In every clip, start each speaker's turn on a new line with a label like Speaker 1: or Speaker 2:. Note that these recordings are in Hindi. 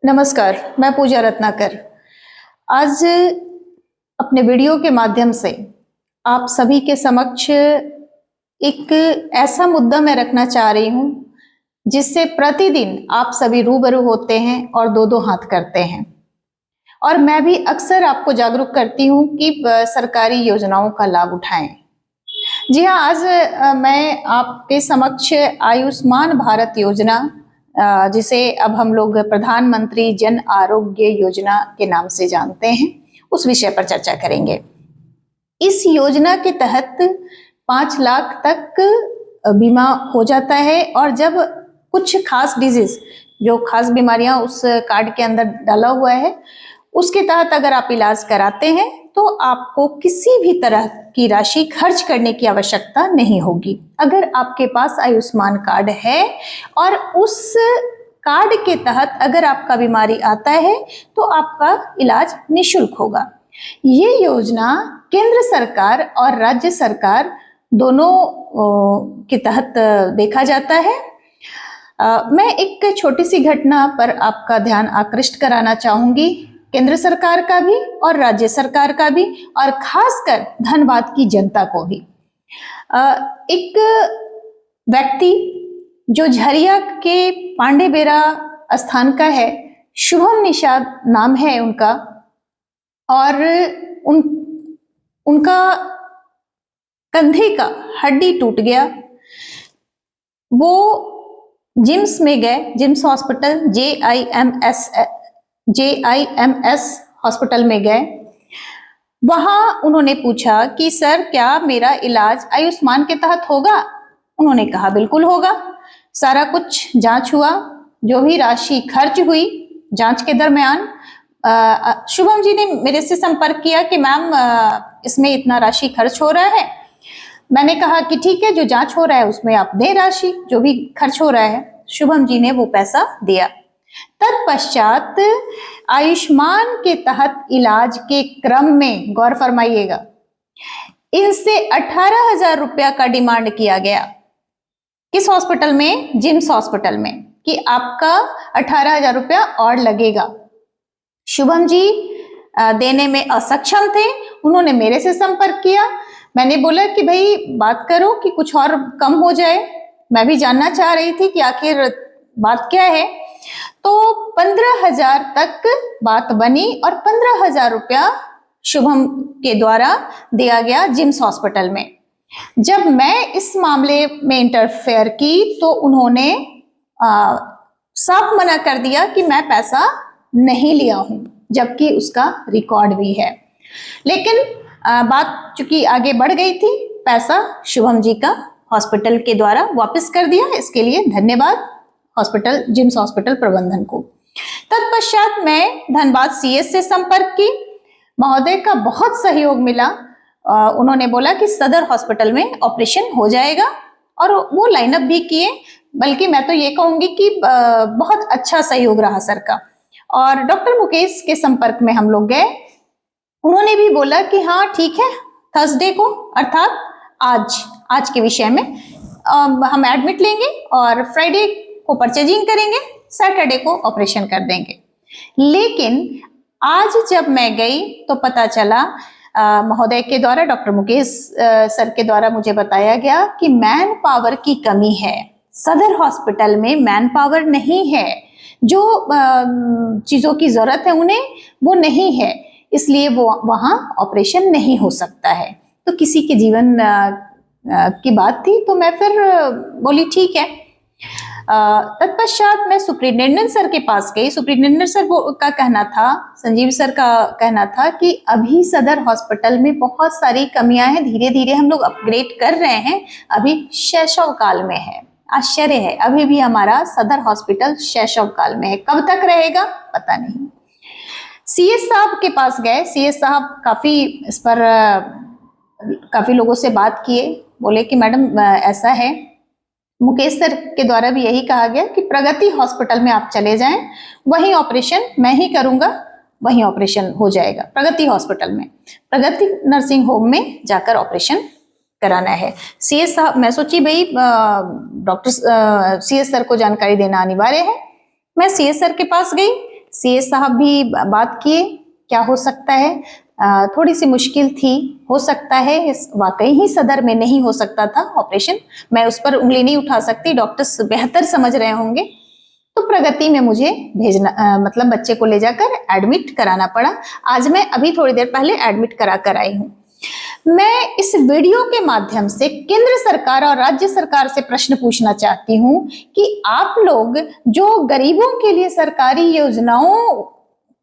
Speaker 1: नमस्कार, मैं पूजा रत्नाकर। आज अपने वीडियो के माध्यम से आप सभी के समक्ष एक ऐसा मुद्दा मैं रखना चाह रही हूँ जिससे प्रतिदिन आप सभी रूबरू होते हैं और दो दो हाथ करते हैं। और मैं भी अक्सर आपको जागरूक करती हूँ कि सरकारी योजनाओं का लाभ उठाएं। जी हाँ, आज मैं आपके समक्ष आयुष्मान भारत योजना, जिसे अब हम लोग प्रधानमंत्री जन आरोग्य योजना के नाम से जानते हैं, उस विषय पर चर्चा करेंगे। इस योजना के तहत 5 लाख तक बीमा हो जाता है और जब कुछ खास डिजीज, जो खास बीमारियां उस कार्ड के अंदर डाला हुआ है, उसके तहत अगर आप इलाज कराते हैं तो आपको किसी भी तरह की राशि खर्च करने की आवश्यकता नहीं होगी। अगर आपके पास आयुष्मान कार्ड है और उस कार्ड के तहत अगर आपका बीमारी आता है तो आपका इलाज निःशुल्क होगा। ये योजना केंद्र सरकार और राज्य सरकार दोनों के तहत देखा जाता है। मैं एक छोटी सी घटना पर आपका ध्यान आकृष्ट कराना चाहूंगी, केंद्र सरकार का भी और राज्य सरकार का भी, और खासकर धनबाद की जनता को भी। एक व्यक्ति जो झरिया के पांडे बेरा स्थान का है, शुभम निषाद नाम है उनका, और उनका कंधे का हड्डी टूट गया। वो जिम्स में गए, जिम्स हॉस्पिटल, JIMS हॉस्पिटल में गए। वहां उन्होंने पूछा कि सर, क्या मेरा इलाज आयुष्मान के तहत होगा? उन्होंने कहा बिल्कुल होगा। सारा कुछ जांच हुआ, जो भी राशि खर्च हुई जांच के दरमियान, शुभम जी ने मेरे से संपर्क किया कि मैम इसमें इतना राशि खर्च हो रहा है। मैंने कहा कि ठीक है, जो जांच हो रहा है उसमें आप दें राशि, जो भी खर्च हो रहा है। शुभम जी ने वो पैसा दिया। तत्पश्चात आयुष्मान के तहत इलाज के क्रम में, गौर फरमाइएगा, इनसे 18,000 रुपया का डिमांड किया गया। किस हॉस्पिटल में? जिम्स हॉस्पिटल में, कि आपका 18,000 रुपया और लगेगा। शुभम जी देने में असक्षम थे। उन्होंने मेरे से संपर्क किया। मैंने बोला कि भाई बात करो कि कुछ और कम हो जाए। मैं भी जानना चाह रही थी कि आखिर बात क्या है। तो 15,000 तक बात बनी और 15,000 रुपया शुभम के द्वारा दिया गया जिम्स हॉस्पिटल में। जब मैं इस मामले में इंटरफेयर की तो उन्होंने साफ मना कर दिया कि मैं पैसा नहीं लिया हूं, जबकि उसका रिकॉर्ड भी है। लेकिन बात चूंकि आगे बढ़ गई थी, पैसा शुभम जी का हॉस्पिटल के द्वारा वापस कर दिया। इसके लिए धन्यवाद हॉस्पिटल, जिम्स हॉस्पिटल प्रबंधन को। तत्पश्चात मैं धनबाद CS से संपर्क की। महोदय का बहुत सहयोग मिला। उन्होंने बोला कि सदर हॉस्पिटल में ऑपरेशन हो जाएगा, और वो लाइनअप भी किए। बल्कि मैं तो ये कहूंगी कि बहुत अच्छा सहयोग रहा सर का। और डॉक्टर मुकेश के संपर्क में हम लोग गए। उन्होंने भी बोला कि हाँ ठीक है, थर्सडे को, अर्थात आज के विषय में हम एडमिट लेंगे और फ्राइडे को परचेजिंग करेंगे, सैटरडे को ऑपरेशन कर देंगे। लेकिन आज जब मैं गई तो पता चला, महोदय के द्वारा, डॉक्टर मुकेश सर के द्वारा मुझे बताया गया कि मैन पावर की कमी है। सदर हॉस्पिटल में मैन पावर नहीं है, जो चीजों की जरूरत है उन्हें वो नहीं है, इसलिए वो वहां ऑपरेशन नहीं हो सकता है। तो किसी के जीवन की बात थी, तो मैं फिर बोली ठीक है। तत्पश्चात मैं सुप्रिंटेंडेंट सर के पास गई। सुप्रिंटेंडेंट सर का कहना था, संजीव सर का कहना था कि अभी सदर हॉस्पिटल में बहुत सारी कमियां हैं, धीरे धीरे हम लोग अपग्रेड कर रहे हैं, अभी शैशव काल में है। आश्चर्य है, अभी भी हमारा सदर हॉस्पिटल शैशव काल में है। कब तक रहेगा पता नहीं। CS साहब के पास गए। CS साहब इस पर काफी लोगों से बात किए। बोले कि मैडम ऐसा है, मुकेश सर के द्वारा भी यही कहा गया कि प्रगति हॉस्पिटल में आप चले जाएं, वहीं ऑपरेशन मैं ही करूंगा, वहीं ऑपरेशन हो जाएगा। प्रगति हॉस्पिटल में, प्रगति नर्सिंग होम में जाकर ऑपरेशन कराना है। CS साहब, मैं सोची भाई डॉक्टर CS सर को जानकारी देना अनिवार्य है। मैं CS सर के पास गई। सीएस साहब भी बात किए, क्या हो सकता है, थोड़ी सी मुश्किल थी, हो सकता है इस वाकई ही सदर में नहीं हो सकता था ऑपरेशन, मैं उस पर उंगली नहीं उठा सकती, डॉक्टर्स बेहतर समझ रहे होंगे। तो प्रगति में मुझे भेजना मतलब बच्चे को ले जाकर एडमिट कराना पड़ा। आज मैं अभी थोड़ी देर पहले एडमिट करा कर आई हूँ। मैं इस वीडियो के माध्यम से केंद्र सरकार और राज्य सरकार से प्रश्न पूछना चाहती हूँ कि आप लोग जो गरीबों के लिए सरकारी योजनाओं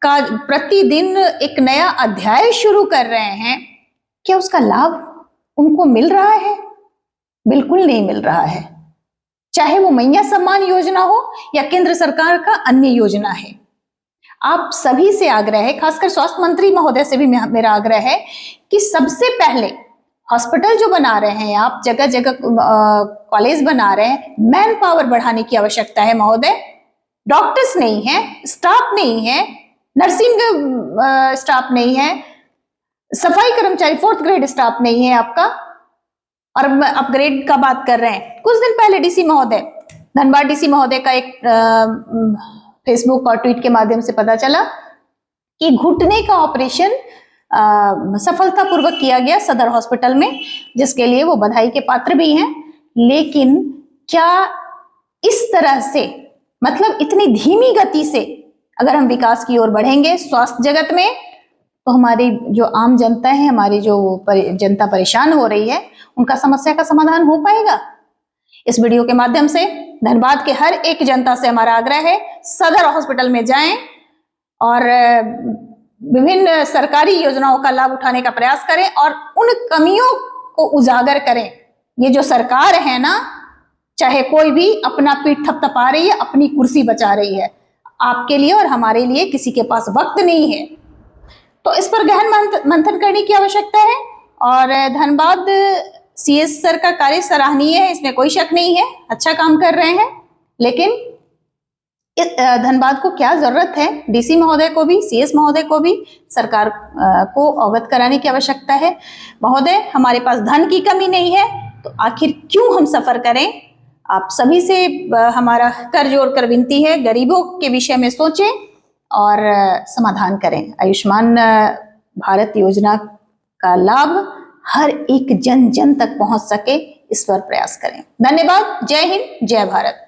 Speaker 1: का प्रतिदिन एक नया अध्याय शुरू कर रहे हैं, क्या उसका लाभ उनको मिल रहा है? बिल्कुल नहीं मिल रहा है। चाहे वो मैया सम्मान योजना हो या केंद्र सरकार का अन्य योजना है। आप सभी से आग्रह है, खासकर स्वास्थ्य मंत्री महोदय से भी मेरा आग्रह है कि सबसे पहले हॉस्पिटल जो बना रहे हैं आप, जगह जगह कॉलेज बना रहे हैं, मैन पावर बढ़ाने की आवश्यकता है महोदय। डॉक्टर्स नहीं है, स्टाफ नहीं है, नर्सिंग स्टाफ नहीं है, सफाई कर्मचारी 4th ग्रेड स्टाफ नहीं है आपका, और अपग्रेड का बात कर रहे हैं। कुछ दिन पहले डीसी महोदय, धनबाद डीसी महोदय का एक फेसबुक और ट्वीट के माध्यम से पता चला कि घुटने का ऑपरेशन सफलतापूर्वक किया गया सदर हॉस्पिटल में, जिसके लिए वो बधाई के पात्र भी हैं। लेकिन क्या इस तरह से, मतलब इतनी धीमी गति से अगर हम विकास की ओर बढ़ेंगे स्वास्थ्य जगत में, तो हमारी जो आम जनता है, हमारी जो जनता परेशान हो रही है, उनका समस्या का समाधान हो पाएगा? इस वीडियो के माध्यम से धनबाद के हर एक जनता से हमारा आग्रह है, सदर हॉस्पिटल में जाएं और विभिन्न सरकारी योजनाओं का लाभ उठाने का प्रयास करें और उन कमियों को उजागर करें। ये जो सरकार है ना, चाहे कोई भी अपना पीठ थपथपा रही है, अपनी कुर्सी बचा रही है, आपके लिए और हमारे लिए किसी के पास वक्त नहीं है। तो इस पर गहन मंथन करने की आवश्यकता है। और धनबाद सीएस सर का कार्य सराहनीय है, इसमें कोई शक नहीं है, अच्छा काम कर रहे हैं। लेकिन धनबाद को क्या जरूरत है, डीसी महोदय को भी, सीएस महोदय को भी सरकार को अवगत कराने की आवश्यकता है। महोदय, हमारे पास धन की कमी नहीं है, तो आखिर क्यों हम सफर करें? आप सभी से हमारा कर जोड़कर विनती है, गरीबों के विषय में सोचें और समाधान करें। आयुष्मान भारत योजना का लाभ हर एक जन जन तक पहुंच सके, इस पर प्रयास करें। धन्यवाद। जय हिंद, जय भारत।